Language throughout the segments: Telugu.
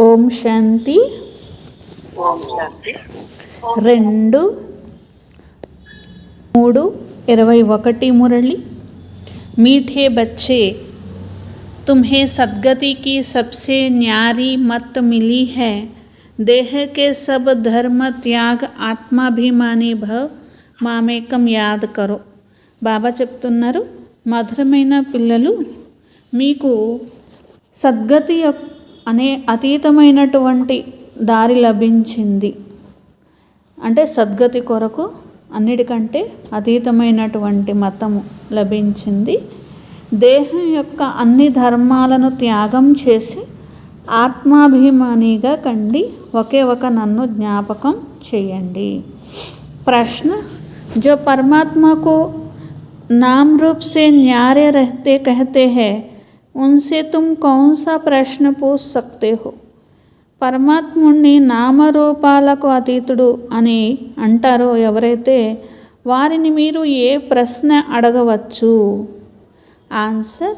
ఓం శాంతి. ఓం శాంతి. 2-3-21 మురళి. मीठे बच्चे, तुम्हें सद्गति की सबसे न्यारी मत मिली है। देह के सब धर्म त्याग आत्माभिमानी भव, మామేకం యాద్ కరో. బాబా చెప్తున్నారు, మధురమైన పిల్లలు, మీకు సద్గతి అనే అతీతమైనటువంటి దారి లభించింది. అంటే సద్గతి కొరకు అన్నిటికంటే అతీతమైనటువంటి మతము లభించింది. దేహం యొక్క అన్ని ధర్మాలను త్యాగం చేసి ఆత్మాభిమానిగా కండి, ఒకే ఒక నన్ను జ్ఞాపకం చేయండి. प्रश्न, जो परमात्मा को नाम रूप से न्यारे रहते कहते हैं, उनसे तुम कौन सा प्रश्न पूछ सकते हो? పరమాత్ముడిని నామరూపాలకు అతీతుడు అని అంటారో ఎవరైతే, వారిని మీరు ఏ ప్రశ్న అడగవచ్చు? आंसर,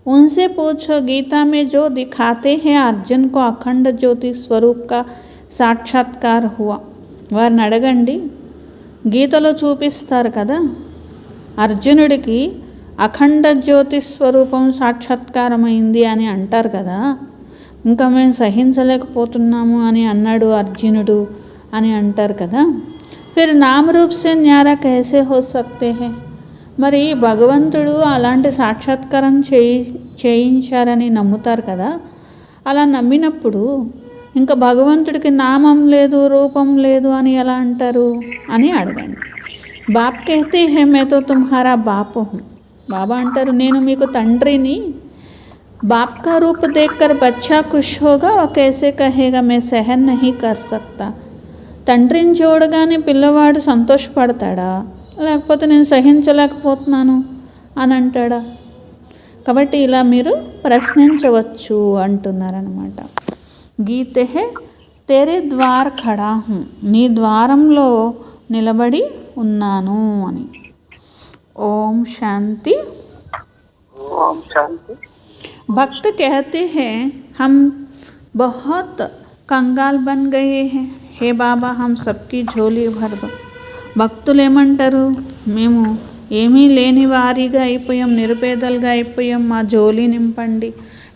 उनसे पूछो, गीता में जो दिखाते हैं अर्जुन को अखंड ज्योति स्वरूप का साक्षात्कार हुआ. వారిని అడగండి, గీతలో చూపిస్తారు కదా, అర్జునుడికి అఖండ జ్యోతి స్వరూపం సాక్షాత్కారమైంది అని అంటారు కదా. ఇంకా మేము సహించలేకపోతున్నాము అని అన్నాడు అర్జునుడు అని అంటారు కదా. ఫిర్ నామ్ రూప్ సే న్యారా కైసే హో సక్తే హై? మరి భగవంతుడు అలాంటి సాక్షాత్కారం చేయించారని నమ్ముతారు కదా. అలా నమ్మినప్పుడు ఇంకా భగవంతుడికి నామం లేదు, రూపం లేదు అని ఎలా అంటారు అని అడగండి. బాప్ కహతే హే మే తో తుమ్హారా బాపు హూ. బాబా అంటారు, నేను మీకు తండ్రిని. బాప్ కా రూప్ దేక్కర్ బచ్చా ఖుష్ హోగా వ కైసే కహేగా మే సహన్ నహీ కర్ సక్తా. తండ్రిని చూడగానే పిల్లవాడు సంతోషపడతాడా, లేకపోతే నేను సహించలేకపోతున్నాను అని అంటాడా? కాబట్టి ఇలా మీరు ప్రశ్నించవచ్చు అంటున్నారనమాట. గీతే హే తెరే ద్వార్ ఖడా హూ, నీ ద్వారంలో నిలబడి ఉన్నాను అని. ఓం శాంతి. ఓం శాంతి. भक्त कहते हैं, हम बहुत कंगाल बन गए हैं, हे बाबा हम सबकी झोली भर दो. భక్తులు ఏమంటారు, మేము ఏమీ లేని వారిగా అయిపోయాం, నిరుపేదలుగా అయిపోయాం, మా జోలి నింపండి,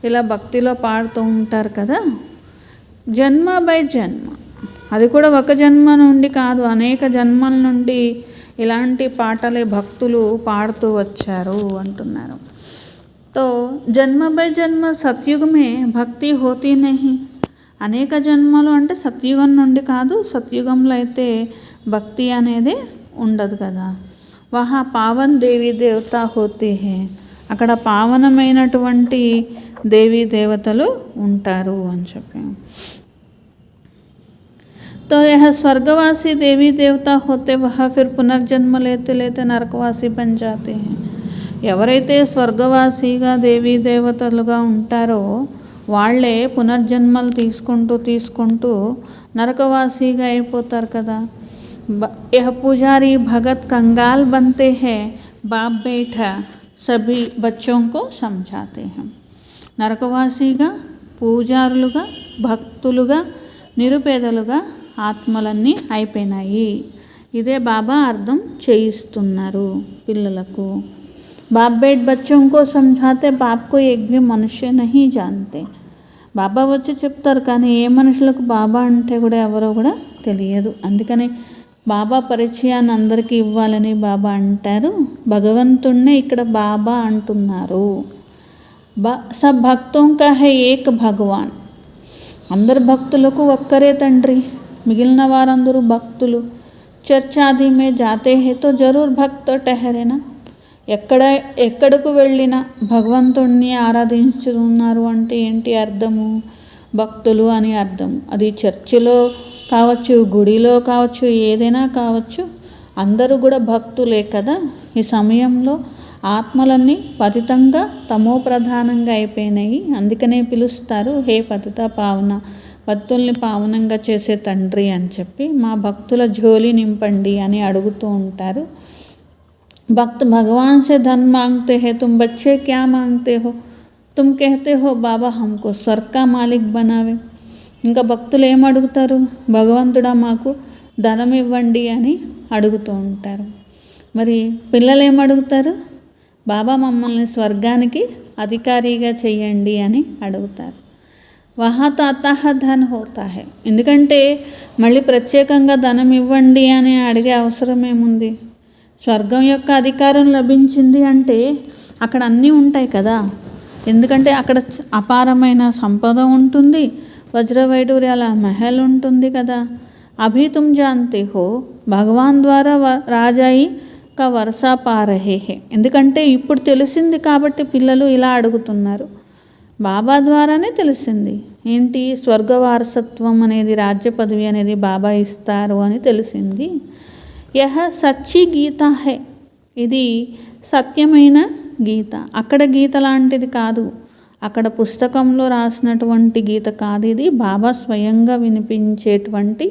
ఇలా భక్తిలో పాడుతూ ఉంటారు కదా. జన్మ బై జన్మ, అది కూడా ఒక జన్మ నుండి కాదు, అనేక జన్మల నుండి ఇలాంటి పాటలే భక్తులు పాడుతూ వచ్చారు అంటున్నారు. तो జన్మ బై జన్మ సత్యుగమే భక్తి హోతీ నహీ. అనేక జన్మలు అంటే సత్యుగం నుండి కాదు, సత్యుగంలో అయితే భక్తి అనేది ఉండదు కదా. వహా పావన్ దేవీ దేవత హోతే హే, అక్కడ పావనమైనటువంటి దేవీ దేవతలు ఉంటారు అని చెప్పాము. तो यह स्वर्गवासी देवी देवता होते वह फिर पुनर्जन्म लेते लेते नरकवासी बन जाते हैं. ఎవరైతే స్వర్గవాసిగా దేవీ దేవతలుగా ఉంటారో వాళ్ళే పునర్జన్మలు తీసుకుంటూ నరకవాసిగా అయిపోతారు కదా. यह पुजारी भगत कंगाल बनते हैं, बाप बैठा सभी बच्चों को समझाते हैं. నరకవాసిగా, పూజారులుగా, భక్తులుగా, నిరుపేదలుగా ఆత్మలన్నీ అయిపోయినాయి. ఇదే బాబా అర్థం చేయిస్తున్నారు పిల్లలకు. बाप बैठ बच्चों को समझाते, बाप को एक भी मनुष्य नहीं जानते. బాబా వచ్చి చెప్తారు, కానీ ఏ మనుషులకు బాబా అంటే కూడా ఎవరో కూడా తెలియదు. అందుకని బాబా పరిచయాన్ని అందరికీ ఇవ్వాలని బాబా అంటారు. భగవంతుణ్ణే ఇక్కడ బాబా అంటున్నారు. సబ్ భక్తోం కా హై ఏక్ భగవాన్. అందరు భక్తులకు ఒక్కరే తండ్రి, మిగిలిన వారందరూ భక్తులు. చర్చాది మే జాతే హే తో జరూర్ భక్త టహరేనా. ఎక్కడకు వెళ్ళినా భగవంతుణ్ణి ఆరాధించుతున్నారు అంటే ఏంటి అర్థము? భక్తులు అని అర్థం. అది చర్చిలో కావచ్చు, గుడిలో కావచ్చు, ఏదైనా కావచ్చు, అందరూ కూడా భక్తులే కదా. ఈ సమయంలో ఆత్మలన్నీ పతితంగా తమో ప్రధానంగా అయిపోయినాయి. అందుకనే పిలుస్తారు, హే పతిత పావన, భక్తుల్ని పావనంగా చేసే తండ్రి అని చెప్పి మా భక్తుల జోలి నింపండి అని అడుగుతూ ఉంటారు. भक्त भगवान से धन मांगते हैं, तुम बच्चे क्या मांगते हो? तुम कहते हो बाबा हमको स्वर्ग का मालिक बनावे. ఇంకా భక్తులు ఏం అడుగుతారు? భగవంతుడా మాకు ధనం ఇవ్వండి అని అడుగుతూ ఉంటారు. మరి పిల్లలు ఏం అడుగుతారు? బాబా మమ్మల్ని స్వర్గానికి అధికారిగా చెయ్యండి అని అడుగుతారు. వహా తో అతః ధన్ హోతా హై. ఎందుకంటే మళ్ళీ ప్రత్యేకంగా ధనం ఇవ్వండి అని అడిగే అవసరం ఏముంది? స్వర్గం యొక్క అధికారం లభించింది అంటే అక్కడ అన్నీ ఉంటాయి కదా. ఎందుకంటే అక్కడ అపారమైన సంపద ఉంటుంది, వజ్రవైడూర్యాల మహల్ ఉంటుంది కదా. అభి తుమ్ జాన్తే హో భగవాన్ ద్వారా రాజాయి కా వరసా పా రహే హే. ఎందుకంటే ఇప్పుడు తెలిసింది కాబట్టి పిల్లలు ఇలా అడుగుతున్నారు. బాబా ద్వారానే తెలిసింది. ఏంటి? స్వర్గ వారసత్వం అనేది, రాజ్య పదవి అనేది బాబా ఇస్తారు అని తెలిసింది. యహ సచ్చి గీత హై. ఇది సత్యమైన గీత. అక్కడ గీత లాంటిది కాదు, అక్కడ పుస్తకంలో రాసినటువంటి గీత కాదు. ఇది బాబా స్వయంగా వినిపించేటువంటి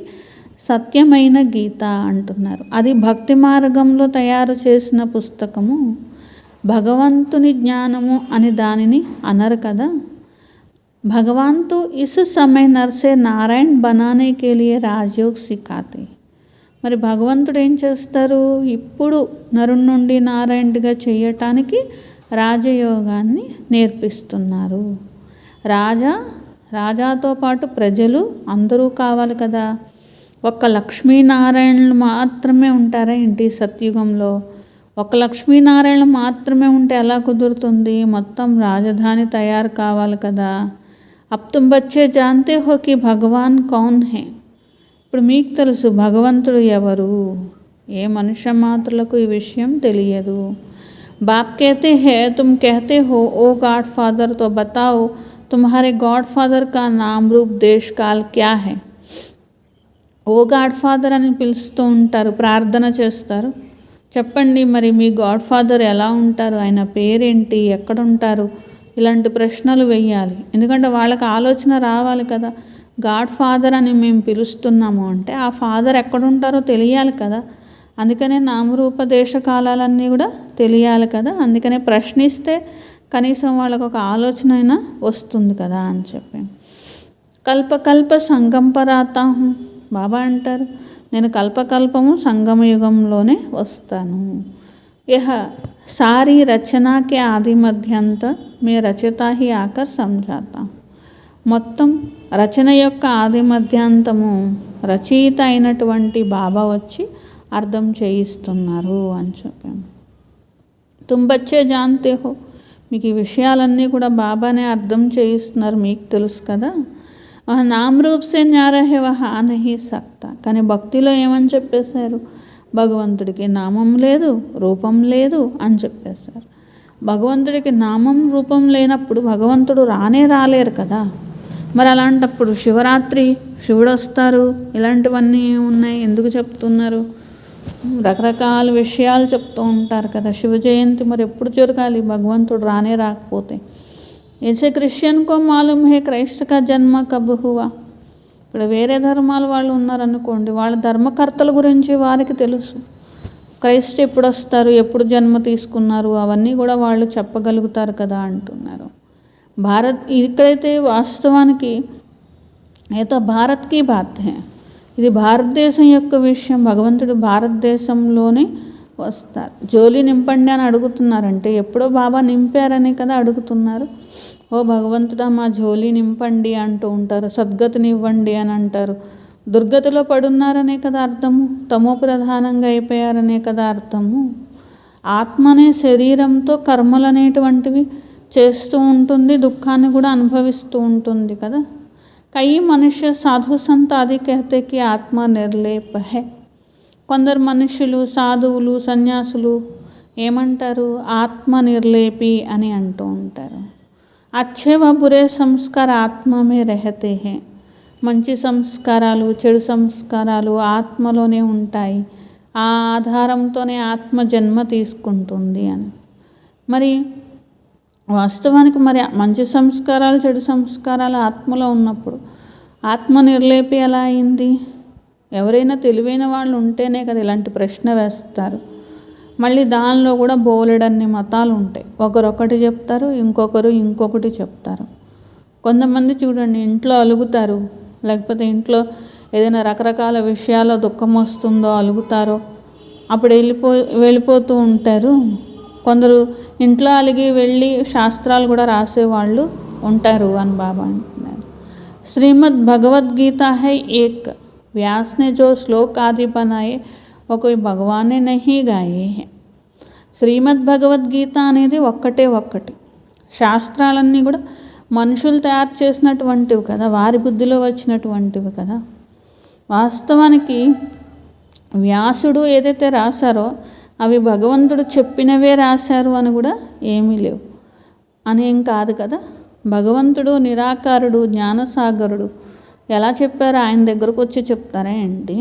సత్యమైన గీత అంటున్నారు. అది భక్తి మార్గంలో తయారు చేసిన పుస్తకము. భగవంతుని జ్ఞానము అని దానిని అనరు కదా. భగవాన్ తో ఇస్ సమయ నర్సే నారాయణ బనానే కే లియే రాజయోగ్ సిఖాతే. మరి భగవంతుడు ఏం చేస్తారు? ఇప్పుడు నరుని నుండి నారాయణుడిగా చేయటానికి రాజయోగాన్ని నేర్పిస్తున్నారు. రాజాతో పాటు ప్రజలు అందరూ కావాలి కదా. ఒక్క లక్ష్మీనారాయణులు మాత్రమే ఉంటారా ఏంటి సత్యుగంలో? ఒక లక్ష్మీనారాయణులు మాత్రమే ఉంటే ఎలా కుదురుతుంది? మొత్తం రాజధాని తయారు కావాలి కదా. అబ్ తుమ్ బచ్చే జాన్తే హో కి భగవాన్ కౌన్ హే. ఇప్పుడు మీకు తెలుసు భగవంతుడు ఎవరు. ఏ మనుష్య మాత్రులకు ఈ విషయం తెలియదు. బాప్ कहते हैं तुम कहते हो ओ गॉड फादर तो बताओ तुम्हारे गॉड फादर का नाम रूप देश काल क्या है. ఓ గాడ్ ఫాదర్ అని పిలుస్తూ ఉంటారు, ప్రార్థన చేస్తారు. చెప్పండి మరి మీ గాడ్ ఫాదర్ ఎలా ఉంటారు, ఆయన పేరేంటి, ఎక్కడ ఉంటారు? ఇలాంటి ప్రశ్నలు వేయాలి. ఎందుకంటే వాళ్ళకి ఆలోచన రావాలి కదా. గాడ్ ఫాదర్ అని మేము పిలుస్తున్నాము అంటే ఆ ఫాదర్ ఎక్కడుంటారో తెలియాలి కదా. అందుకనే నామరూప దేశ కాలాలన్నీ కూడా తెలియాలి కదా. అందుకనే ప్రశ్నిస్తే కనీసం వాళ్ళకు ఒక ఆలోచన అయినా వస్తుంది కదా అని చెప్పి. కల్పకల్ప సంగం పర్ ఆతా హూ. బాబా అంటారు నేను కల్పకల్పము సంగమయుగంలోనే వస్తాను. యహ సారీ రచనాకే ఆది మధ్యంత మే రచయితా హీ ఆకర్ సమझाता. మొత్తం రచన యొక్క ఆది మధ్యాంతము రచయిత అయినటువంటి బాబా వచ్చి అర్థం చేయిస్తున్నారు అని చెప్పాను. తుమ్ బచ్చే జాన్తే హో. మీకు ఈ విషయాలన్నీ కూడా బాబానే అర్థం చేయిస్తున్నారు, మీకు తెలుసు కదా. నామ్ రూప్ సే న్యారా హే వహా నహీ సక్తా. కానీ భక్తిలో ఏమని చెప్పేశారు? భగవంతుడికి నామం లేదు, రూపం లేదు అని చెప్పేశారు. భగవంతుడికి నామం రూపం లేనప్పుడు భగవంతుడు రాలేరు కదా. మరి అలాంటప్పుడు శివరాత్రి శివుడు వస్తారు, ఇలాంటివన్నీ ఉన్నాయి, ఎందుకు చెప్తున్నారు? రకరకాల విషయాలు చెప్తూ ఉంటారు కదా. శివ జయంతి మరి ఎప్పుడు జరగాలి? భగవంతుడు రాకపోతే. ऐसे क्रिश्चियन को मालूम है क्राइस्ट का जन्म कब हुआ. ఇప్పుడు వేరే ధర్మాల వాళ్ళు ఉన్నారనుకోండి, వాళ్ళ ధర్మకర్తల గురించి వారికి తెలుసు. క్రైస్ట్ ఎప్పుడు వస్తారు, ఎప్పుడు జన్మ తీసుకున్నారు, అవన్నీ కూడా వాళ్ళు చెప్పగలుగుతారు కదా అంటున్నారు. ఇక్కడైతే వాస్తవానికి ఏదో భారత్కి బాత్ హే. ఇది భారతదేశం యొక్క విషయం. భగవంతుడు భారతదేశంలోనే వస్తారు. జోలి నింపండి అని అడుగుతున్నారంటే ఎప్పుడో బాబా నింపారనే కదా అడుగుతున్నారు. ఓ భగవంతుడా మా జోలి నింపండి అంటూ ఉంటారు. సద్గతిని ఇవ్వండి అని అంటారు. దుర్గతిలో పడున్నారనే కదా అర్థము. తమో ప్రధానంగా అయిపోయారనే కదా అర్థము. ఆత్మనే శరీరంతో కర్మలు అనేటువంటివి చేస్తూ ఉంటుంది, దుఃఖాన్ని కూడా అనుభవిస్తూ ఉంటుంది కదా. కई మనుష్య సాధు సంత ఆది कहते कि ఆత్మ నిర్లేప హై. కొందరు మనుషులు, సాధువులు, సన్యాసులు ఏమంటారు? ఆత్మ నిర్లేపి అని అంటూ ఉంటారు. అచ్చే వ బురే సంస్కార ఆత్మ మే రహతే హై. మంచి సంస్కారాలు, చెడు సంస్కారాలు ఆత్మలోనే ఉంటాయి. ఆ ఆధారంతోనే ఆత్మ జన్మ తీసుకుంటుంది అని. మరి వాస్తవానికి మరి మంచి సంస్కారాలు, చెడు సంస్కారాలు ఆత్మలో ఉన్నప్పుడు ఆత్మ నిర్లేపి ఎలా అయింది? ఎవరైనా తెలివైన వాళ్ళు ఉంటేనే కదా ఇలాంటి ప్రశ్న వేస్తారు. మళ్ళీ దానిలో కూడా బోలెడన్ని మతాలు ఉంటాయి. ఒకరొకటి చెప్తారు, ఇంకొకరు ఇంకొకటి చెప్తారు. కొంతమంది చూడండి ఇంట్లో అలుగుతారు, లేకపోతే ఇంట్లో ఏదైనా రకరకాల విషయాల్లో దుఃఖం వస్తుందో అలుగుతారో అప్పుడు వెళ్ళిపోతూ ఉంటారు. కొందరు ఇంట్లో అలిగి వెళ్ళి శాస్త్రాలు కూడా రాసేవాళ్ళు ఉంటారు అని బాబా అంటున్నారు. శ్రీమద్ భగవద్గీత है एक, व्यास ने जो श्लोक आदि बनाए वो कोई भगवान ने नहीं गाए हैं. శ్రీమద్ భగవద్గీత అనేది ఒక్కటి. శాస్త్రాలన్నీ కూడా మనుషులు తయారు చేసినటువంటివి కదా, వారి బుద్ధిలో వచ్చినటువంటివి కదా. వాస్తవానికి వ్యాసుడు ఏదైతే రాశారో అవి భగవంతుడు చెప్పినవే రాశారు అని కూడా ఏమీ లేవు అని ఏం కాదు కదా. భగవంతుడు నిరాకారుడు, జ్ఞానసాగరుడు, ఎలా చెప్పారో ఆయన దగ్గరకు వచ్చి చెప్తారా ఏంటి?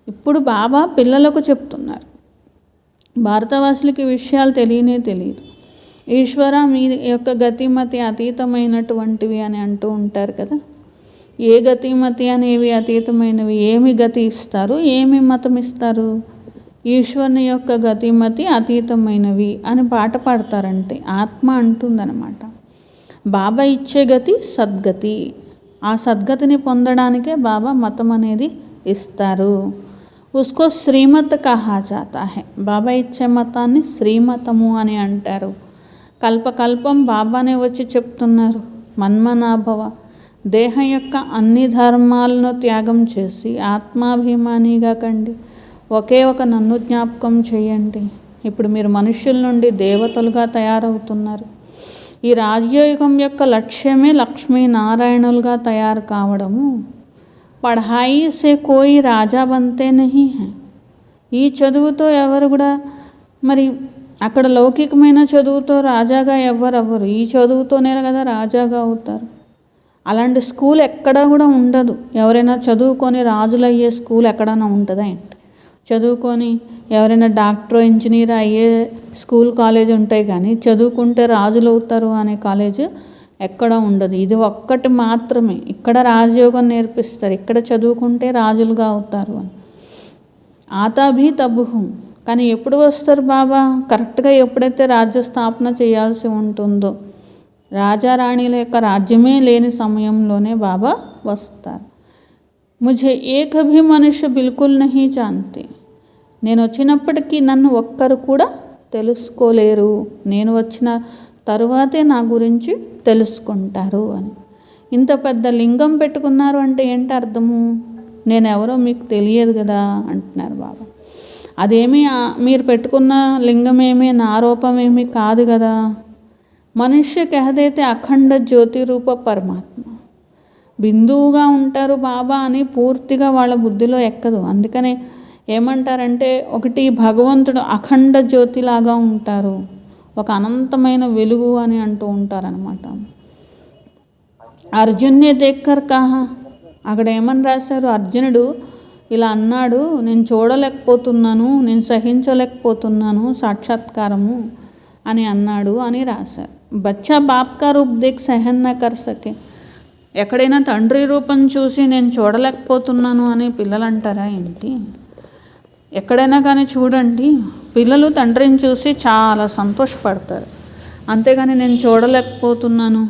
ఇప్పుడు బాబా పిల్లలకు చెప్తున్నారు. భారతవాసులకి విషయాలు తెలియదు. ఈశ్వర మీ యొక్క గతిమతి అతీతమైనటువంటివి అని అంటూ ఉంటారు కదా. ఏ గతిమతి అనేవి అతీతమైనవి? ఏమి గతి ఇస్తారు, ఏమి మతం ఇస్తారు? ఈశ్వరుని యొక్క గతిమతి అతీతమైనవి అని పాట పాడతారంటే ఆత్మ అంటుందన్నమాట. బాబా ఇచ్చే గతి సద్గతి. ఆ సద్గతిని పొందడానికే బాబా మతం అనేది ఇస్తారు. ఉస్కో శ్రీమత్ కహా జాతా హై. బాబా ఇచ్చే మతాన్ని శ్రీమతము అని అంటారు. కల్పకల్పం బాబానే వచ్చి చెప్తున్నారు, మన్మనాభవ, దేహం యొక్క అన్ని ధర్మాలను త్యాగం చేసి ఆత్మాభిమానిగా కండి, ఒకే ఒక నన్ను జ్ఞాపకం చేయండి. ఇప్పుడు మీరు మనుష్యుల నుండి దేవతలుగా తయారవుతున్నారు. ఈ రాజయోగం యొక్క లక్ష్యమే లక్ష్మీనారాయణులుగా తయారు కావడము. పఢాయి సే కోయి రాజా బంతే నహీ హై. ఈ చదువుతో ఎవరు కూడా మరి అక్కడ లౌకికమైన చదువుతో రాజాగా ఎవరు ఈ చదువుతోనే కదా రాజాగా అవుతారు. అలాంటి స్కూల్ ఎక్కడా కూడా ఉండదు. ఎవరైనా చదువుకొని రాజులు అయ్యే స్కూల్ ఎక్కడైనా ఉంటుందా ఏంటి? చదువుకొని ఎవరైనా డాక్టర్, ఇంజనీర్ అయ్యే స్కూల్ కాలేజ్ ఉంటాయి, కానీ చదువుకుంటే రాజులు అవుతారు అనే కాలేజ్ ఎక్కడ ఉండదు. ఇది ఒక్కటి మాత్రమే. ఇక్కడ రాజయోగం నేర్పిస్తారు, ఇక్కడ చదువుకుంటే రాజులుగా అవుతారు అని. ఆతాభి తబుహం. కానీ ఎప్పుడు వస్తారు బాబా? కరెక్ట్గా ఎప్పుడైతే రాజ్య స్థాపన చేయాల్సి ఉంటుందో, రాజారాణిల యొక్క రాజ్యమే లేని సమయంలోనే బాబా వస్తారు. ముझे एक भी मनुष्य बिल्कुल नहीं जानते. నేను వచ్చినప్పటికీ నన్ను ఒక్కరు కూడా తెలుసుకోలేరు. నేను వచ్చిన తరువాతే నా గురించి తెలుసుకుంటారు అని. ఇంత పెద్ద లింగం పెట్టుకున్నారు అంటే ఏంటి అర్థము? నేను ఎవరో మీకు తెలియదు కదా అంటున్నారు బాబా. అదేమీ మీరు పెట్టుకున్న లింగమేమీ నా రూపమేమీ కాదు కదా. మనుష్య కహదైతే అఖండ జ్యోతి రూప పరమాత్మ, బిందువుగా ఉంటారు బాబా అని పూర్తిగా వాళ్ళ బుద్ధిలో ఎక్కదు. అందుకనే ఏమంటారంటే, ఒకటి భగవంతుడు అఖండ జ్యోతిలాగా ఉంటారు, ఒక అనంతమైన వెలుగు అని అంటూ ఉంటారనమాట. అర్జున్నే దేక్కర్ కహా. అక్కడ ఏమని రాశారు? అర్జునుడు ఇలా అన్నాడు, నేను చూడలేకపోతున్నాను, నేను సహించలేకపోతున్నాను సాక్షాత్కారము అని అన్నాడు అని రాశారు. బచ్చా బాప్ కా రూప్ దేఖ్ సహన్ న కర్ సకే. ఎక్కడైనా తండ్రి రూపం చూసి నేను చూడలేకపోతున్నాను అని పిల్లలు అంటారా ఏంటి? ఎక్కడైనా కానీ చూడండి, పిల్లలు తండ్రిని చూసి చాలా సంతోషపడతారు. అంతేగాని నేను చూడలేకపోతున్నాను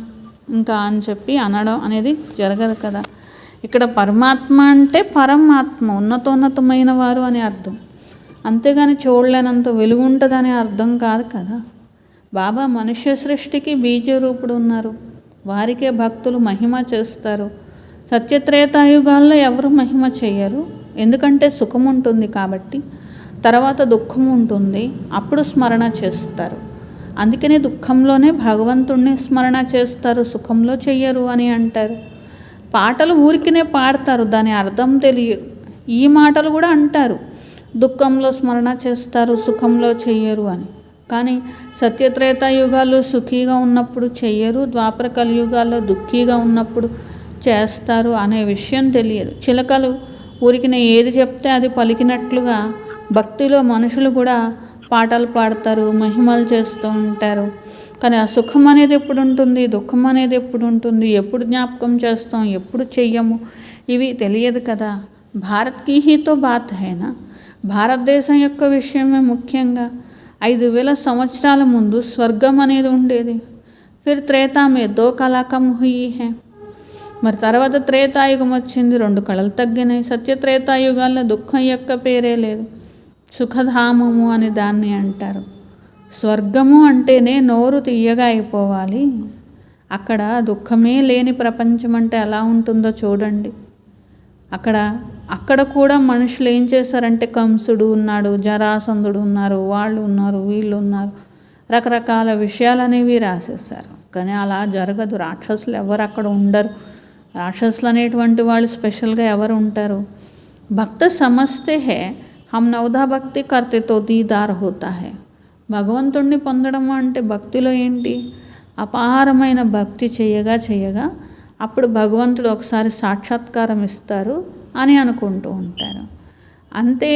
ఇంకా అని చెప్పి అనడం అనేది జరగదు కదా. ఇక్కడ పరమాత్మ అంటే పరమాత్మ, ఉన్నతోన్నతమైన వారు అని అర్థం. అంతేగాని చూడలేనంత వెలుగు ఉంటుందని అర్థం కాదు కదా. బాబా మనుష్య సృష్టికి బీజరూపుడు ఉన్నారు, వారికే భక్తులు మహిమ చేస్తారు. సత్యత్రేతాయుగాల్లో ఎవరు మహిమ చేయరు, ఎందుకంటే సుఖం ఉంటుంది కాబట్టి. తర్వాత దుఃఖం ఉంటుంది, అప్పుడు స్మరణ చేస్తారు. అందుకనే దుఃఖంలోనే భగవంతుణ్ణి స్మరణ చేస్తారు, సుఖంలో చెయ్యరు అని అంటారు. పాటలు ఊరికినే పాడతారు, దాని అర్థం తెలియదు. ఈ మాటలు కూడా అంటారు, దుఃఖంలో స్మరణ చేస్తారు, సుఖంలో చెయ్యరు అని. కానీ సత్యత్రేతాయుగాల్లో సుఖీగా ఉన్నప్పుడు చెయ్యరు, ద్వాపర కలియుగాల్లో దుఃఖీగా ఉన్నప్పుడు చేస్తారు అనే విషయం తెలియదు. చిలకలు ఊరికినే ఏది చెప్తే అది పలికినట్లుగా భక్తిలో మనుషులు కూడా పాటలు పాడతారు, మహిమలు చేస్తూ ఉంటారు. కానీ ఆ సుఖం అనేది ఎప్పుడు ఉంటుంది, దుఃఖం అనేది ఎప్పుడు ఉంటుంది, ఎప్పుడు జ్ఞాపకం చేస్తాం, ఎప్పుడు చెయ్యము, ఇవి తెలియదు కదా. భారత్కి హీతో బాత్ హైనా. భారతదేశం యొక్క విషయమే ముఖ్యంగా. 5000 సంవత్సరాల ముందు స్వర్గం అనేది ఉండేది. ఫిర్ త్రేతా మే 2 కళా కమ్ హుయి హై. మరి తర్వాత త్రేతాయుగం వచ్చింది, 2 కళలు తగ్గినాయి. సత్యత్రేతాయుగాల్లో దుఃఖం యొక్క పేరే లేదు. సుఖధామము అని దాన్ని అంటారు. స్వర్గము అంటేనే నోరు తీయగా అయిపోవాలి. అక్కడ దుఃఖమే లేని ప్రపంచం అంటే ఎలా ఉంటుందో చూడండి. అక్కడ కూడా మనుషులు ఏం చేశారంటే, కంసుడు ఉన్నాడు, జరాసంధుడు ఉన్నారు, వాళ్ళు ఉన్నారు, వీళ్ళు ఉన్నారు, రకరకాల విషయాలు అనేవి రాసేసారు. కానీ అలా జరగదు. రాక్షసులు ఎవరు అక్కడ ఉండరు. రాక్షసులు అనేటువంటి వాళ్ళు స్పెషల్గా ఎవరు ఉంటారు? భక్త సమస్తే హే హమ్ నవదా భక్తి కర్తే తో దీదార్ హోతా హే. భగవంతుణ్ణి పొందడం అంటే భక్తిలో ఏంటి? అపారమైన భక్తి చేయగా అప్పుడు భగవంతుడు ఒకసారి సాక్షాత్కారం ఇస్తారు అని అనుకుంటూ ఉంటారు. అంతే,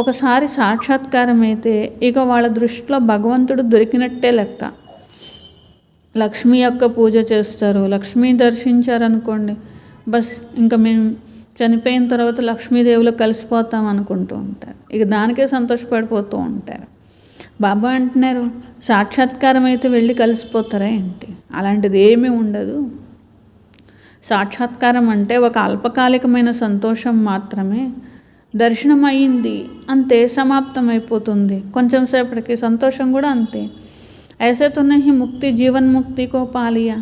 ఒకసారి సాక్షాత్కారం అయితే ఇక వాళ్ళ దృష్టిలో భగవంతుడు దొరికినట్టే లెక్క. లక్ష్మి యొక్క పూజ చేస్తారు, లక్ష్మీ దర్శించారనుకోండి, బస్ ఇంకా మేము చనిపోయిన తర్వాత లక్ష్మీదేవిలో కలిసిపోతాం అనుకుంటూ ఉంటారు. ఇక దానికే సంతోషపడిపోతూ ఉంటారు. బాబా అంటున్నారు, సాక్షాత్కారం అయితే వెళ్ళి కలిసిపోతారా ఏంటి? అలాంటిది ఏమీ ఉండదు. సాక్షాత్కారం అంటే ఒక అల్పకాలికమైన సంతోషం మాత్రమే. దర్శనం అయ్యింది అంతే, సమాప్తం అయిపోతుంది. కొంచెం సేపటికి సంతోషం కూడా అంతే. ऐसे तो नहीं ముక్తి జీవన్ ముక్తి కో పాలియా.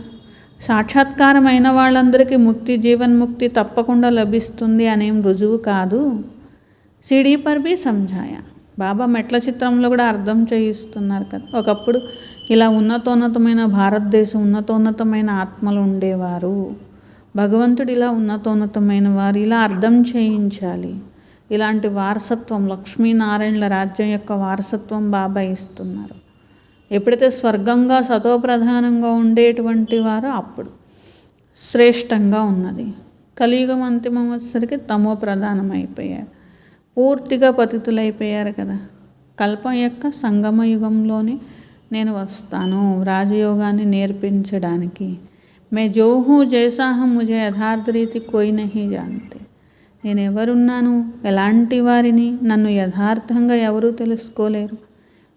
సాక్షాత్కారం అయిన వాళ్ళందరికీ ముక్తి జీవన్ముక్తి తప్పకుండా లభిస్తుంది అనేం రుజువు కాదు. సిడీ పర్ బి సంజాయా. బాబా మెట్ల చిత్రంలో కూడా అర్థం చేయిస్తున్నారు కదా. ఒకప్పుడు ఇలా ఉన్నతోన్నతమైన భారతదేశం, ఉన్నతోన్నతమైన ఆత్మలు ఉండేవారు. భగవంతుడు ఇలా ఉన్నతోన్నతమైన వారు, ఇలా అర్థం చేయించాలి. ఇలాంటి వారసత్వం, లక్ష్మీనారాయణల రాజ్యం యొక్క వారసత్వం బాబా ఇస్తున్నారు. ఎప్పుడైతే స్వర్గంగా సతోప్రధానంగా ఉండేటువంటి వారో అప్పుడు శ్రేష్టంగా ఉన్నది. కలియుగం అంతిమం వచ్చేసరికి తమో ప్రధానం అయిపోయారు, పూర్తిగా పతితులైపోయారు కదా. కల్పం యొక్క సంగమ యుగంలోనే నేను వస్తాను రాజయోగాన్ని నేర్పించడానికి. మే జో హూ జైసా హం ముझे యథార్థ రీతి కోయి నహీ జానతే. నేను ఎవరున్నాను, ఎలాంటి వారిని, నన్ను యథార్థంగా ఎవరూ తెలుసుకోలేరు.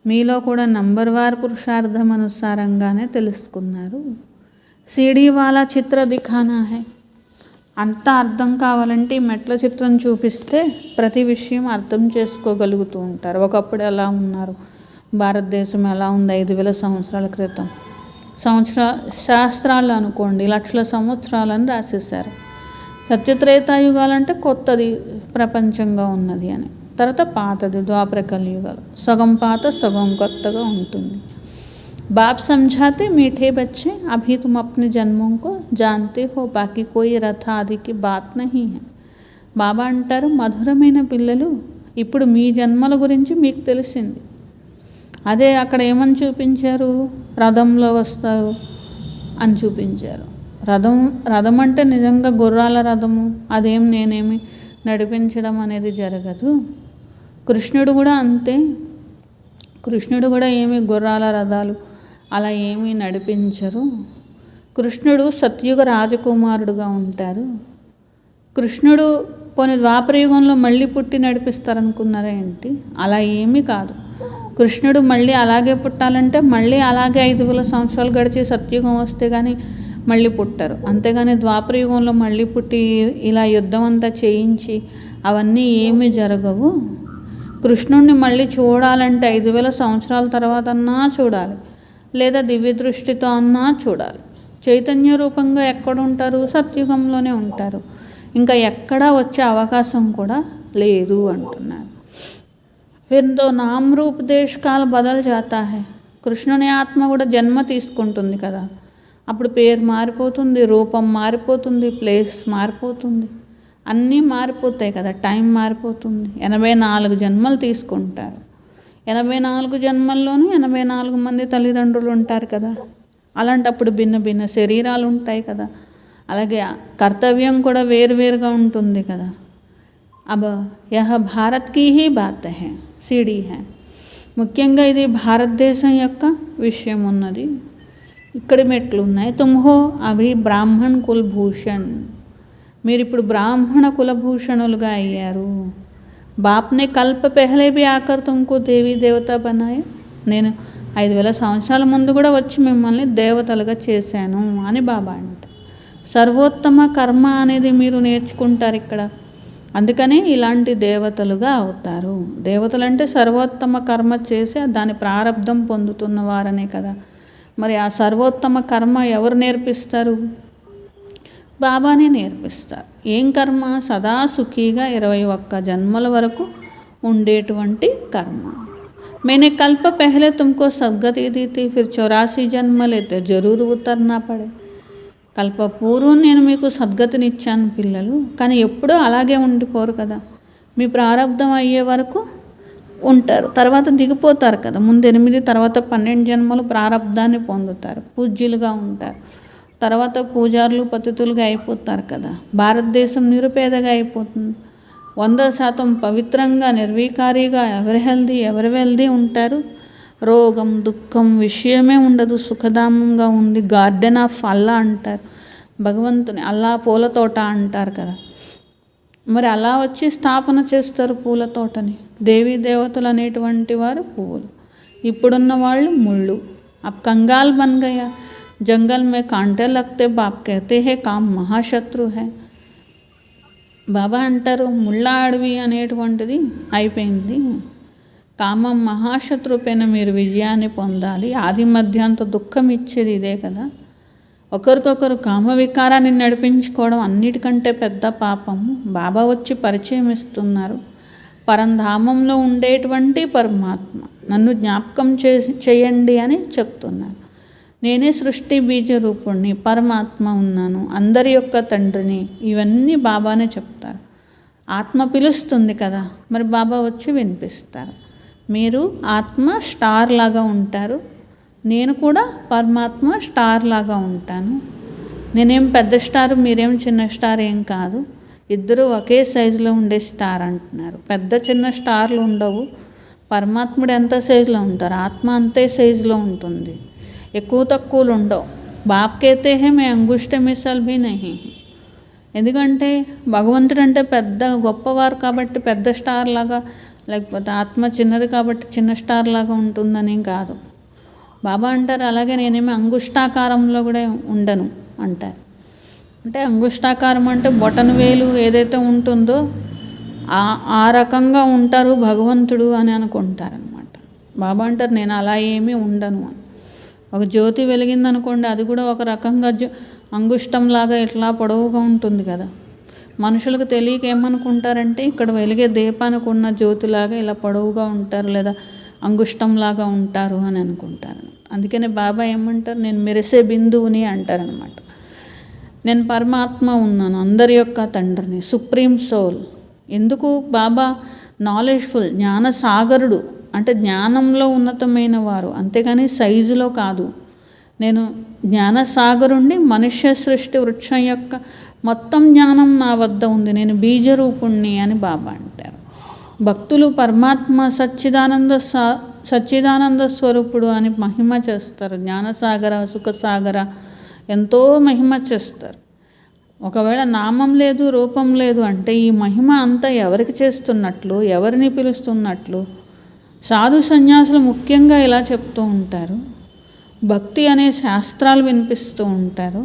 మీలో కూడా నంబర్ వార్ పురుషార్థం అనుసారంగానే తెలుసుకున్నారు. సీడీ వాలా చిత్ర దిఖానా హై. అంతా అర్థం కావాలంటే ఈ మెట్ల చిత్రం చూపిస్తే ప్రతి విషయం అర్థం చేసుకోగలుగుతూ ఉంటారు. ఒకప్పుడు ఎలా ఉన్నారు, భారతదేశం ఎలా ఉంది 5,000 సంవత్సరాల క్రితం, శాస్త్రాలు అనుకోండి లక్షల సంవత్సరాలని రాసేశారు. సత్యత్రేతాయుగాలంటే కొత్తది ప్రపంచంగా ఉన్నది అని, తర్వాత పాతది ద్వాపర కలియుగాలు, సగం పాత సగం కొత్తగా ఉంటుంది. बाप समझाते मीठे बच्चे अभी तुम अपने जन्मों को जानते हो बाकी कोई रथ आदि की बात नहीं है. బాబా అంటారు, మధురమైన పిల్లలు, ఇప్పుడు మీ జన్మల గురించి మీకు తెలిసింది. అదే అక్కడ ఏమని చూపించారు, రథంలో వస్తారు అని చూపించారు. రథం అంటే నిజంగా గుర్రాల రథము, అదేం నేనేమి నడిపించడం అనేది జరగదు. కృష్ణుడు కూడా అంతే. కృష్ణుడు కూడా ఏమి గుర్రాల రథాలు అలా ఏమీ నడిపించరు. కృష్ణుడు సత్యుగ రాజకుమారుడుగా ఉంటారు. కృష్ణుడు పోనీ ద్వాపరయుగంలో మళ్ళీ పుట్టి నడిపిస్తారనుకున్నారా ఏంటి? అలా ఏమీ కాదు. కృష్ణుడు మళ్ళీ అలాగే పుట్టాలంటే మళ్ళీ అలాగే 5,000 సంవత్సరాలు గడిచి సత్యుగం వస్తే కానీ మళ్ళీ పుట్టరు. అంతేగాని ద్వాపరయుగంలో మళ్ళీ పుట్టి ఇలా యుద్ధం అంతా చేయించి అవన్నీ ఏమీ జరగవు. కృష్ణుడిని మళ్ళీ చూడాలంటే 5,000 సంవత్సరాల తర్వాత అన్నా చూడాలి, లేదా దివ్య దృష్టితో అన్నా చూడాలి. చైతన్య రూపంగా ఎక్కడ ఉంటారు, సత్యుగంలోనే ఉంటారు. ఇంకా ఎక్కడా వచ్చే అవకాశం కూడా లేదు అంటున్నారు. ఫిర్ తో నామ్ రూప్ దేశ్ కాల్ బదల్ జాతా హై. కృష్ణుని ఆత్మ కూడా జన్మ తీసుకుంటుంది కదా, అప్పుడు పేరు మారిపోతుంది, రూపం మారిపోతుంది, ప్లేస్ మారిపోతుంది, అన్నీ మారిపోతాయి కదా, టైం మారిపోతుంది. 84 జన్మలు తీసుకుంటారు. 84 జన్మల్లోనూ 84 మంది తల్లిదండ్రులు ఉంటారు కదా. అలాంటప్పుడు భిన్న భిన్న శరీరాలు ఉంటాయి కదా. అలాగే కర్తవ్యం కూడా వేరువేరుగా ఉంటుంది కదా. అబ్ యహ భారత్ కీ హీ బాత్ హై, సీడీ హై. ముఖ్యంగా ఇది భారతదేశం యొక్క విషయం ఉన్నది. ఇక్కడ మెట్లు ఉన్నాయి. తుమ్హో అభి బ్రాహ్మణ్ కులభూషణ్. మీరు ఇప్పుడు బ్రాహ్మణ కులభూషణులుగా అయ్యారు. బాప్నే కల్ప పెహలే భీ ఆకర్ తుమ్కో దేవీ దేవత బనాయే. నేను 5,000 సంవత్సరాల ముందు కూడా వచ్చి మిమ్మల్ని దేవతలుగా చేశాను అని బాబా అంటారు. సర్వోత్తమ కర్మ అనేది మీరు నేర్చుకుంటారు ఇక్కడ. అందుకనే ఇలాంటి దేవతలుగా అవుతారు. దేవతలు అంటే సర్వోత్తమ కర్మ చేసి దాని ప్రారబ్ధం పొందుతున్నవారనే కదా. మరి ఆ సర్వోత్తమ కర్మ ఎవరు నేర్పిస్తారు? బాబానే నేర్పిస్తారు. ఏం కర్మ? సదా సుఖీగా 21 జన్మల వరకు ఉండేటువంటి కర్మ. मैंने कल्प पहले तुमको सद्गति दी थी, फिर 84 जन्म लेते जरूर उतरना पड़े. కల్ప పూర్వం నేను మీకు సద్గతినిచ్చాను పిల్లలు, కానీ ఎప్పుడూ అలాగే ఉండిపోరు కదా. మీ ప్రారంధం అయ్యే వరకు ఉంటారు, తర్వాత దిగిపోతారు కదా. ముందు 8, తర్వాత 12 జన్మలు ప్రారంధాన్ని పొందుతారు, పూజ్యులుగా ఉంటారు. తర్వాత పూజారులు పతితులుగా అయిపోతారు కదా. భారతదేశం నిరుపేదగా అయిపోతుంది. 100% పవిత్రంగా నిర్వీకారిగా ఎవరి హెల్దీ ఎవరి వెల్దీ ఉంటారు. రోగం దుఃఖం విషయమే ఉండదు, సుఖధామంగా ఉంది. గార్డెన్ ఆఫ్ అల్లా అంటారు భగవంతుని, అల్లా పూల తోట అంటారు కదా. మరి అలా వచ్చి స్థాపన చేస్తారు పూల తోటని. దేవీ దేవతలు అనేటువంటి వారు పువ్వులు, ఇప్పుడున్న వాళ్ళు ముళ్ళు. అబ్ కంగాల్ బన్ గయా, జంగల్ మే కాంటే లగ్తే బాప్ कहते हैं काम మహాశత్రు है. బాబా అంటారు ముళ్ళ అడవి అనేటువంటిది అయిపోయింది, కామం మహాశత్రుపైన మీరు విజయాన్ని పొందాలి. ఆది మధ్యాంత దుఃఖం ఇచ్చేది ఇదే కదా. ఒకరికొకరు కామ వికారాన్ని నడిపించుకోవడం అన్నిటికంటే పెద్ద పాపము. బాబా వచ్చి పరిచయం ఇస్తున్నారు. పరంధామంలో ఉండేటువంటి పరమాత్మ నన్ను జ్ఞాపకం చేయండి అని చెప్తున్నారు. నేనే సృష్టి బీజ రూపుణ్ణి, పరమాత్మ ఉన్నాను, అందరి యొక్క తండ్రిని. ఇవన్నీ బాబానే చెప్తారు. ఆత్మ పిలుస్తుంది కదా, మరి బాబా వచ్చి వినిపిస్తారు. మీరు ఆత్మ స్టార్ లాగా ఉంటారు, నేను కూడా పరమాత్మ స్టార్ లాగా ఉంటాను. నేనేం పెద్ద స్టార్, మీరేం చిన్న స్టార్ ఏం కాదు. ఇద్దరు ఒకే సైజులో ఉండే స్టార్ అంటున్నారు. పెద్ద చిన్న స్టార్లు ఉండవు. పరమాత్ముడు ఎంత సైజులో ఉంటారు, ఆత్మ అంతే సైజులో ఉంటుంది. ఎక్కువ తక్కువలు ఉండవు. బాప్కైతే మే అంగుష్ట మిసల్ భీ నహీ. ఎందుకంటే భగవంతుడు అంటే పెద్ద గొప్పవారు కాబట్టి పెద్ద స్టార్ లాగా, లేకపోతే ఆత్మ చిన్నది కాబట్టి చిన్న స్టార్ లాగా ఉంటుందని కాదు. బాబా అంటారు అలాగే నేనేమి అంగుష్టాకారంలో కూడా ఉండను అంటారు. అంటే అంగుష్టాకారం అంటే బొటన వేలు ఏదైతే ఉంటుందో ఆ రకంగా ఉంటారు భగవంతుడు అని అనుకుంటారనమాట. బాబా అంటారు నేను అలా ఏమీ ఉండను అని. ఒక జ్యోతి వెలిగిందనుకోండి, అది కూడా ఒక రకంగా అంగుష్టంలాగా ఇట్లా పొడవుగా ఉంటుంది కదా. మనుషులకు తెలియక ఏమనుకుంటారంటే ఇక్కడ వెలిగే దీపానికి ఉన్న జ్యోతిలాగా ఇలా పొడవుగా ఉంటారు, లేదా అంగుష్టంలాగా ఉంటారు అని అనుకుంటారు. అందుకనే బాబా ఏమంటారు, నేను మెరిసే బిందువుని అంటారనమాట. నేను పరమాత్మ ఉన్నాను, అందరి యొక్క తండ్రిని, సుప్రీం సోల్. ఎందుకు? బాబా నాలెడ్జ్ఫుల్, జ్ఞానసాగరుడు, అంటే జ్ఞానంలో ఉన్నతమైన వారు, అంతేగాని సైజులో కాదు. నేను జ్ఞానసాగరుణ్ణి, మనుష్య సృష్టి వృక్షం యొక్క మొత్తం జ్ఞానం నా వద్ద ఉంది, నేను బీజరూపుణ్ణి అని బాబా అంటారు. భక్తులు పరమాత్మ సచ్చిదానంద స్వరూపుడు అని మహిమ చేస్తారు. జ్ఞానసాగర సుఖసాగర ఎంతో మహిమ చేస్తారు. ఒకవేళ నామం లేదు రూపం లేదు అంటే ఈ మహిమ అంతా ఎవరికి చేస్తున్నట్లు, ఎవరిని పిలుస్తున్నట్లు? సాధు సన్యాసులు ముఖ్యంగా ఇలా చెప్తూ ఉంటారు. భక్తి అనే శాస్త్రాలు వినిపిస్తూ ఉంటారు.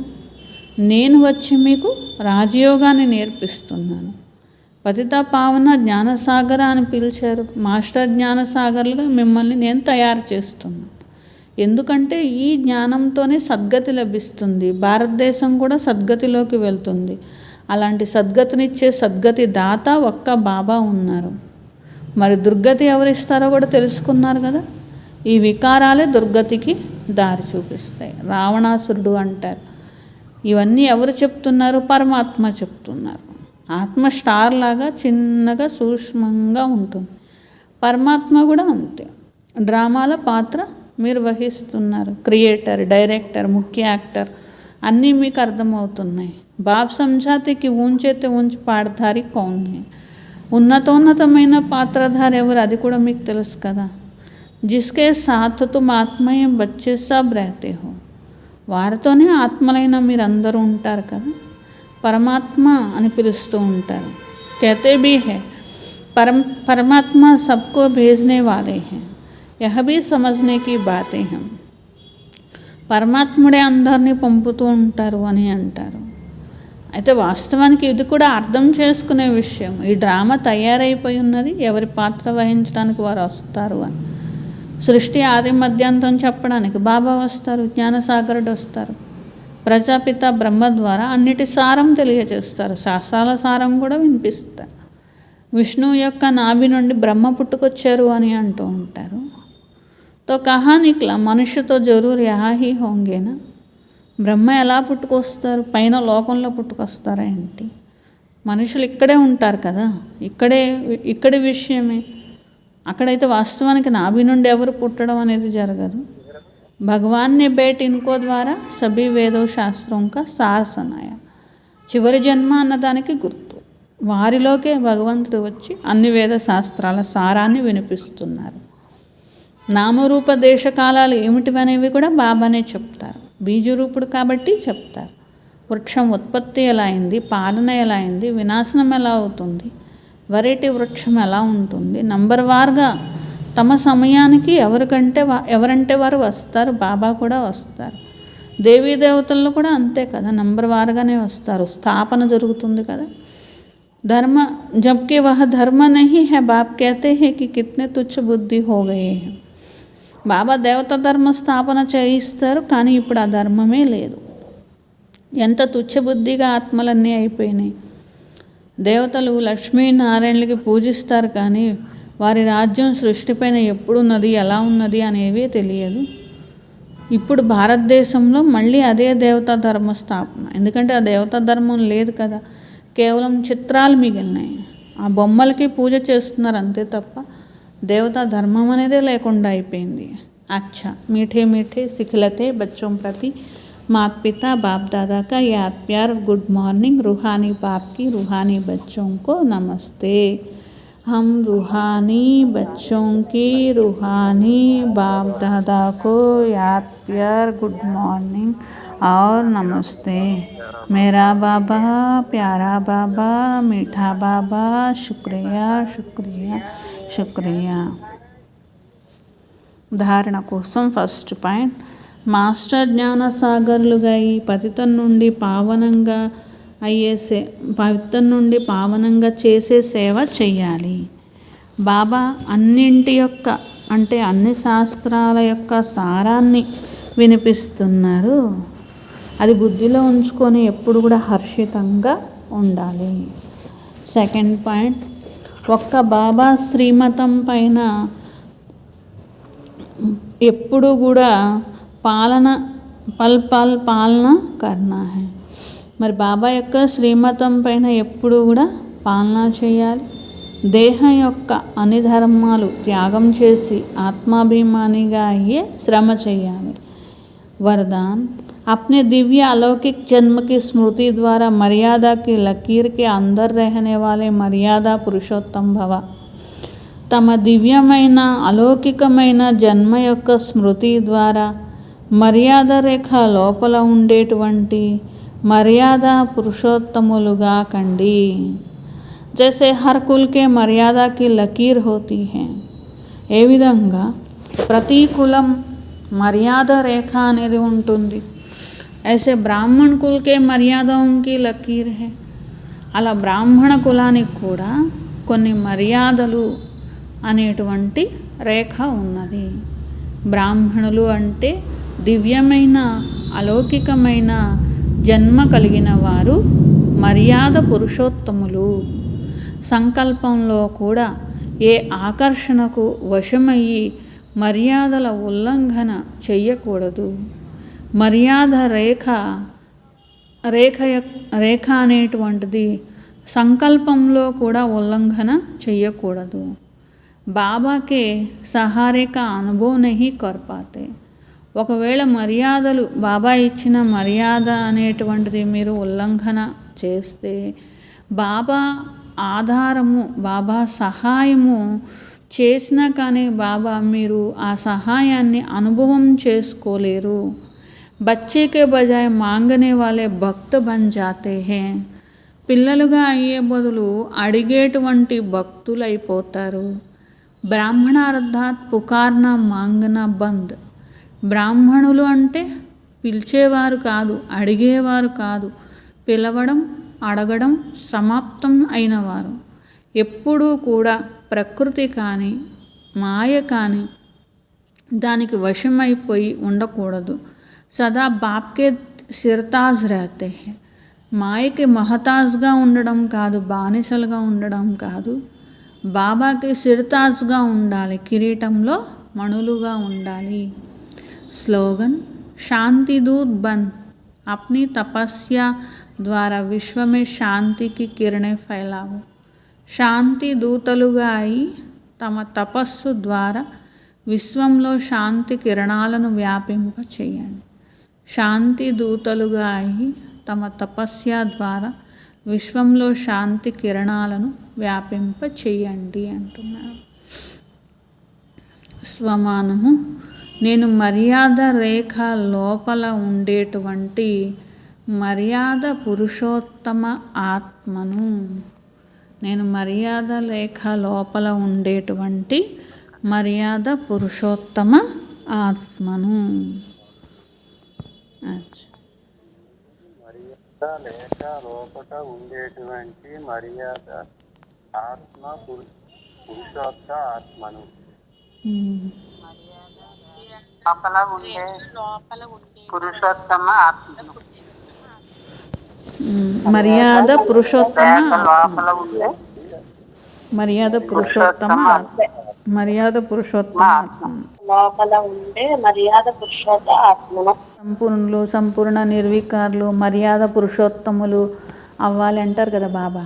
నేను వచ్చి మీకు రాజయోగాన్ని నేర్పిస్తున్నాను. పతిత పావన జ్ఞానసాగర అని పిలిచారు. మాస్టర్ జ్ఞానసాగర్లుగా మిమ్మల్ని నేను తయారు చేస్తున్నాను. ఎందుకంటే ఈ జ్ఞానంతోనే సద్గతి లభిస్తుంది. భారతదేశం కూడా సద్గతిలోకి వెళ్తుంది. అలాంటి సద్గతినిచ్చే సద్గతి దాత ఒక్క బాబా ఉన్నారు. మరి దుర్గతి ఎవరిస్తారో కూడా తెలుసుకున్నారు కదా. ఈ వికారాలే దుర్గతికి దారి చూపిస్తాయి. రావణాసురుడు అంటారు. ఇవన్నీ ఎవరు చెప్తున్నారు? పరమాత్మ చెప్తున్నారు. ఆత్మ స్టార్ లాగా చిన్నగా సూక్ష్మంగా ఉంటుంది. పరమాత్మ కూడా అంతే. డ్రామాల పాత్ర మీరు వహిస్తున్నారు. క్రియేటర్, డైరెక్టర్, ముఖ్య యాక్టర్ అన్నీ మీకు అర్థమవుతున్నాయి. బాప్ సంజాతికి ఊంచైతే ఊంచి పాడధారి కౌన్ హై. ఉన్నతోన్నతమైన పాత్రధారి ఎవరు అది కూడా మీకు తెలుసు కదా. జిస్కే సాత్ తుమ్ ఆత్మయే బచ్చే సబ్ రహతే హో. వారితోనే ఆత్మలైన మీరందరూ ఉంటారు కదా. పరమాత్మ అని పిలుస్తూ ఉంటారు. कहते भी है परमात्मा सबको भेजने वाले हैं, यह भी समझने की बातें हैं. పరమాత్ముడే అందరినీ పంపుతూ ఉంటారు అని అంటారు. అయితే వాస్తవానికి ఇది కూడా అర్థం చేసుకునే విషయం. ఈ డ్రామా తయారైపోయి ఉన్నది, ఎవరి పాత్ర వహించడానికి వారు వస్తారు అని. సృష్టి ఆది మధ్యాంతం చెప్పడానికి బాబా వస్తారు, జ్ఞానసాగరుడు వస్తారు, ప్రజాపిత బ్రహ్మ ద్వారా అన్నిటి సారం తెలియజేస్తారు, శాస్త్రాల సారం కూడా వినిపిస్తారు. విష్ణువు యొక్క నాభి నుండి బ్రహ్మ పుట్టుకొచ్చారు అని అంటూ ఉంటారు. తో కహా నిక్లా మనుష్య తో జరూర్ యహా హీ హోంగేనా. బ్రహ్మ ఎలా పుట్టుకొస్తారు? పైన లోకంలో పుట్టుకొస్తారా ఏంటి? మనుషులు ఇక్కడే ఉంటారు కదా, ఇక్కడి విషయమే. అక్కడైతే వాస్తవానికి నాభి నుండి ఎవరు పుట్టడం అనేది జరగదు. భగవాన్ నే బేట్ ఇన్కో ద్వారా సభీ వేదో శాస్త్రం కా సార్ సనాయా. చివరి జన్మ అన్నదానికి గుర్తు. వారిలోకే భగవంతుడు వచ్చి అన్ని వేద శాస్త్రాల సారాన్ని వినిపిస్తున్నారు. నామరూప దేశకాలాలు ఏమిటివనేవి కూడా బాబానే చెప్తారు. బీజరూపుడు కాబట్టి చెప్తారు. వృక్షం ఉత్పత్తి ఎలా అయింది, పాలన ఎలా అయింది, వినాశనం ఎలా అవుతుంది, వెరైటీ వృక్షం ఎలా ఉంటుంది, నంబర్ వార్గా తమ సమయానికి ఎవరంటే వారు వస్తారు. బాబా కూడా వస్తారు. దేవీ దేవతల్లో కూడా అంతే కదా, నంబర్ వారుగానే వస్తారు. స్థాపన జరుగుతుంది కదా. धर्म जबकि वह धर्म नहीं है, बाप कहते हैं कि कितने तुच्छ बुद्धि हो गए हैं. బాబా దేవత ధర్మ స్థాపన చేయిస్తారు, కానీ ఇప్పుడు ఆ ధర్మమే లేదు. ఎంత తుచ్చబుద్ధిగా ఆత్మలన్నీ అయిపోయినాయి. దేవతలు లక్ష్మీనారాయణులకి పూజిస్తారు, కానీ వారి రాజ్యం సృష్టిపైన ఎప్పుడున్నది, ఎలా ఉన్నది అనేవి తెలియదు. ఇప్పుడు భారతదేశంలో మళ్ళీ అదే దేవతా ధర్మ స్థాపన. ఎందుకంటే ఆ దేవతా ధర్మం లేదు కదా, కేవలం చిత్రాలు మిగిలినాయి. ఆ బొమ్మలకి పూజ చేస్తున్నారు అంతే తప్ప దేవతా ధర్మం అనేదే లేకుండా అయిపోయింది. అచ్చా मीठे मीठे सिखलते बच्चों प्रति माता पिता बाप दादा का याद प्यार. Good morning. रूहानी बाप की रूहानी बच्चों को नमस्ते. हम रूहानी बच्चों की रूहानी बाप दादा को याद प्यार, गुड मॉर्निंग और नमस्ते. मेरा बाबा, प्यारा बाबा, मीठा बाबा, शुक्रिया शुक्रिया शुक्रिया. ధారణ కోసం ఫస్ట్ పాయింట్, మాస్టర్ జ్ఞానసాగర్లుగా ఈ పతితం నుండి పావనంగా చేసే సేవ చెయ్యాలి. బాబా అన్నింటి యొక్క అంటే అన్ని శాస్త్రాల యొక్క సారాన్ని వినిపిస్తున్నారు. అది బుద్ధిలో ఉంచుకొని ఎప్పుడు కూడా హర్షితంగా ఉండాలి. సెకండ్ పాయింట్, ఒక్క బాబా శ్రీమతం పైన ఎప్పుడు కూడా పాలన కర్నా హై. మరి బాబా యొక్క శ్రీమతం పైన ఎప్పుడు కూడా పాలన చేయాలి. దేహం యొక్క అన్ని ధర్మాలు త్యాగం చేసి ఆత్మాభిమానిగా అయ్యే శ్రమ చేయాలి. వరదాన్, अपने दिव्य अलौकिक जन्म की स्मृति द्वारा मर्यादा की लकीर के अंदर रहने वाले मर्यादा पुरुषोत्तम भव. తమ దివ్యమైన అలౌకికమైన జన్మ యొక్క స్మృతి ద్వారా మర్యాద రేఖ లోపల ఉండేటువంటి మర్యాద పురుషోత్తములుగా కండి. జైసే హర్ కుల్ కే మర్యాద కి లకీర్ హోతీ హై. ఏ విధంగా ప్రతి కులం మర్యాద రేఖ అనేది ఉంటుంది, ऐसे బ్రాహ్మణ్ కుల్ కే మర్యాదోం కి లకీర్ హై. అలా బ్రాహ్మణ కులానికి కూడా కొన్ని మర్యాదలు అనేటువంటి రేఖ ఉన్నది. బ్రాహ్మణులు అంటే దివ్యమైన అలౌకికమైన జన్మ కలిగిన వారు, మర్యాద పురుషోత్తములు. సంకల్పంలో కూడా ఏ ఆకర్షణకు వశమయ్యి మర్యాదల ఉల్లంఘన చెయ్యకూడదు. మర్యాద రేఖ అనేటువంటిది సంకల్పంలో కూడా ఉల్లంఘన చెయ్యకూడదు. బాబాకే సహారే కా అనుభవం నహీ కర్ పాతే. ఒకవేళ మర్యాదలు బాబా ఇచ్చిన మర్యాద అనేటువంటిది మీరు ఉల్లంఘన చేస్తే బాబా ఆధారము, బాబా సహాయము చేసినా కానీ బాబా మీరు ఆ సహాయాన్ని అనుభవం చేసుకోలేరు. బచ్చే కే బజాయ్ మాంగనే వాలే భక్త బన్ జాతే హే. పిల్లలుగా అయ్యే బదులు అడిగేటువంటి భక్తులైపోతారు. బ్రాహ్మణ అర్థాత్ పుకార్న మాంగన బంద్. బ్రాహ్మణులు అంటే పిలిచేవారు కాదు, అడిగేవారు కాదు, పిలవడం అడగడం సమాప్తం అయినవారు. ఎప్పుడూ కూడా ప్రకృతి కానీ మాయ కానీ దానికి వశమైపోయి ఉండకూడదు. సదా బాప్కే సిర్తాజ్ రహతే హై. మాయకి మహతాజ్గా ఉండడం కాదు, బానిసలుగా ఉండడం కాదు, బాబాకి సిర్తాజ్గా ఉండాలి, కిరీటంలో మణులుగా ఉండాలి. స్లోగన్ శాంతి దూత్ బన్ అప్నీ తపస్య ద్వారా విశ్వమే శాంతికి కిరణే ఫైలావు. శాంతి దూతలుగా అయి తమ తపస్సు ద్వారా విశ్వంలో శాంతి కిరణాలను వ్యాపింప చేయండి. శాంతి దూతలుగా అయి తమ తపస్య ద్వారా విశ్వంలో శాంతి కిరణాలను వ్యాపింప చేయండి అంటున్నారు. స్వమానము నేను మర్యాద రేఖ లోపల ఉండేటువంటి మర్యాద పురుషోత్తమ ఆత్మను. నేను మర్యాద రేఖ లోపల ఉండేటువంటి మర్యాద పురుషోత్తమ ఆత్మను. మర్యాద లేక లోపట ఉండేటువంటి మర్యాద ఆత్మ పురుషోత్త ఆత్మను. లోపల ఉండే పురుషోత్తమ ఆత్మను. మర్యాద పురుషోత్తమ లోపల ఉండే మర్యాద పురుషోత్తమ మర్యాద పురుషోత్తమ ఆత్మ. లోపల ఉండే మర్యాద పురుషోత్త ఆత్మను. సంపూర్ణులు, సంపూర్ణ నిర్వికారులు, మర్యాద పురుషోత్తములు అవ్వాలి అంటారు కదా బాబా.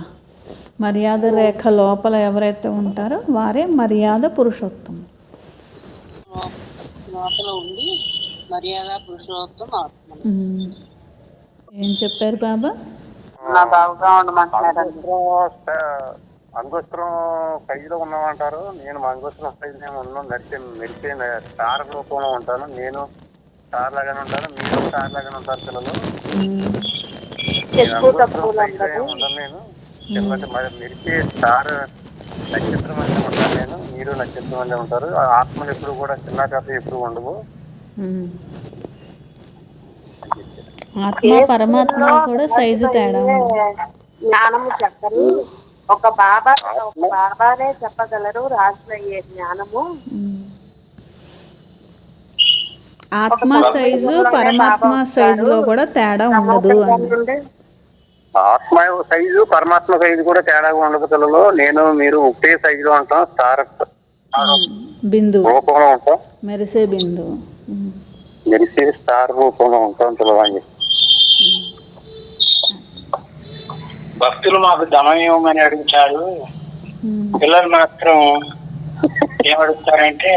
మర్యాద రేఖ లోపల ఎవరైతే ఉంటారో వారే మర్యాద పురుషోత్తములు. లోపల ఉండి మర్యాద పురుషోత్తమ ఆత్మ. ఏం చెప్పారు బాబా? నా బాబుగా ఉండమంటున్నారు. అంగుస్త్రం సైజులో ఉన్నామంటారు. నేను అంగుస్త్రం సైజు ఉన్నాను. మెరిసే స్టార్ రూపంలో ఉంటాను. నేను స్టార్ లాగానే ఉంటాను, మీరు స్టార్ లాగానే ఉంటారు పిల్లలు. ఉండను నేను. చిన్నటి మెరిసే స్టార్ నక్షత్రం అంటే ఉంటాను నేను, మీరు నక్షత్రం అంటే ఉంటారు. ఆత్మలు ఎప్పుడు కూడా చిన్న కథ ఎప్పుడు ఉండవు. ఆత్మ పరమాత్మ కూడా సైజు తేడా. జ్ఞానము చెప్పరు. ఒక బాబానే చెప్పగలరు రాజులయ్యే జ్ఞానము. ఆత్మ సైజు పరమాత్మ సైజులో కూడా తేడా ఉండదు. ఆత్మ సైజు పరమాత్మ సైజు కూడా తేడా ఉండదు పిల్లలు. నేను మీరు ఒకే సైజులో ఉంటాం. స్టార్ బిందు రూపంలో ఉంటాం. మెరిసే బిందు మెరిసే స్టార్ రూపంలో ఉంటాం పిల్లవాడిని. భక్తులు మాకు ధనం ఇవ్వమని అడుగుతారు. పిల్లలు మాత్రం ఏమడుగుతారంటే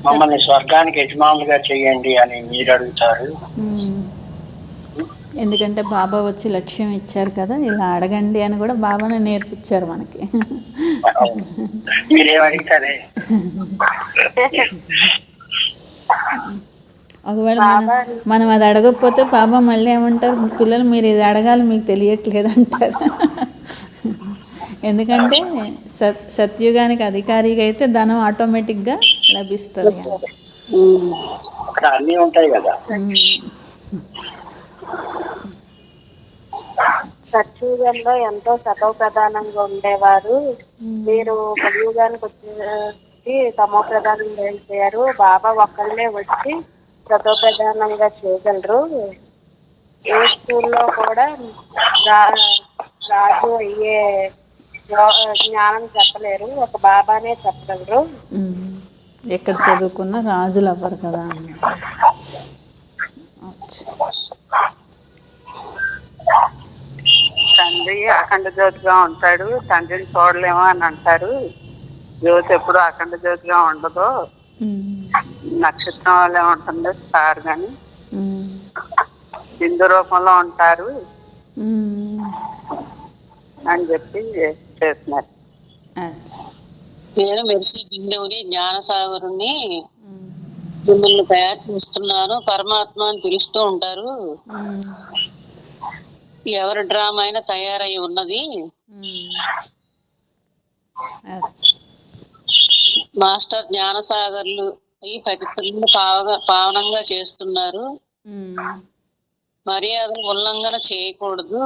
మమ్మల్ని స్వర్గానికి యజమానులుగా చేయండి అని మీరు అడుగుతారు. ఎందుకంటే బాబా వచ్చి లక్ష్యం ఇచ్చారు కదా, ఇలా అడగండి అని కూడా బాబానే నేర్పించారు మనకి. మీరేమడిగారే? ఒకవేళ మనం అది అడగకపోతే బాబా మళ్ళీ ఏమంటారు, పిల్లలు మీరు ఇది అడగాలి మీకు తెలియట్లేదు అంటారు. ఎందుకంటే సత్యుగానికి అధికారిగా అయితే ధనం ఆటోమేటిక్గా లభిస్తుంది. అన్నీ ఉంటాయి కదా. సత్యుగంలో ఎంతో సతవ ప్రధానంగా ఉండేవారు. మీరు కలియుగానికి వచ్చి తమో ప్రధానంగా అయిపోయారు. బాబా ఒక్కళ్ళే వచ్చి సతవ ప్రధానంగా చేయగలరు. ఏ స్కూల్లో కూడా రాజు అయ్యే జ్ఞానం చెప్పలేరు. ఒక బాబానే చెప్పగలరు. ఎక్కడ చదువుకున్న రాజులు అవ్వరు కదా. తండ్రి అఖండ జ్యోతిగా ఉంటాడు. తండ్రిని చూడలేమో అని అంటారు. జ్యోతి ఎప్పుడు అఖండ జ్యోతిగా ఉండదు, నక్షత్రం వల్లే ఉంటుంది. స్టార్ గాని బిందు రూపంలో ఉంటారు అని చెప్పి చేస్తున్నారు. నేను మెరిసే బిందువుని జ్ఞానసాగరుని మిమ్మల్ని తయారు చేస్తున్నాను. పరమాత్మ అని పిలుస్తూ ఉంటారు. ఎవరి డ్రామా అయినా తయారై ఉన్నది. మాస్టర్ జ్ఞానసాగర్లు ఈ పవిత్రులను పావనంగా చేస్తున్నారు. మర్యాద ఉల్లంఘన చేయకూడదు.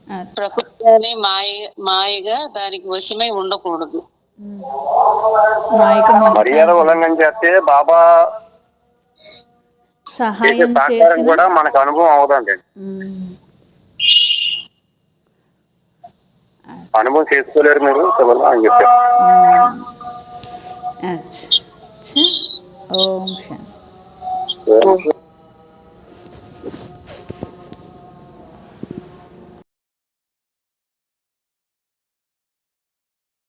అచ్చా. ప్రకృతి అనే మాయగా దానికి వశమై ఉండకూడదు. మాయక మర్యాద ఉల్లంఘన చేస్తే బాబా చేసే సహాయం సహకారం చేసిన కూడా మనకు అనుభవం అవదండి. అనుభవం చేసుకోలేరు మీరు అని చెప్పారు. అచ్చా. ఓం శాంతి.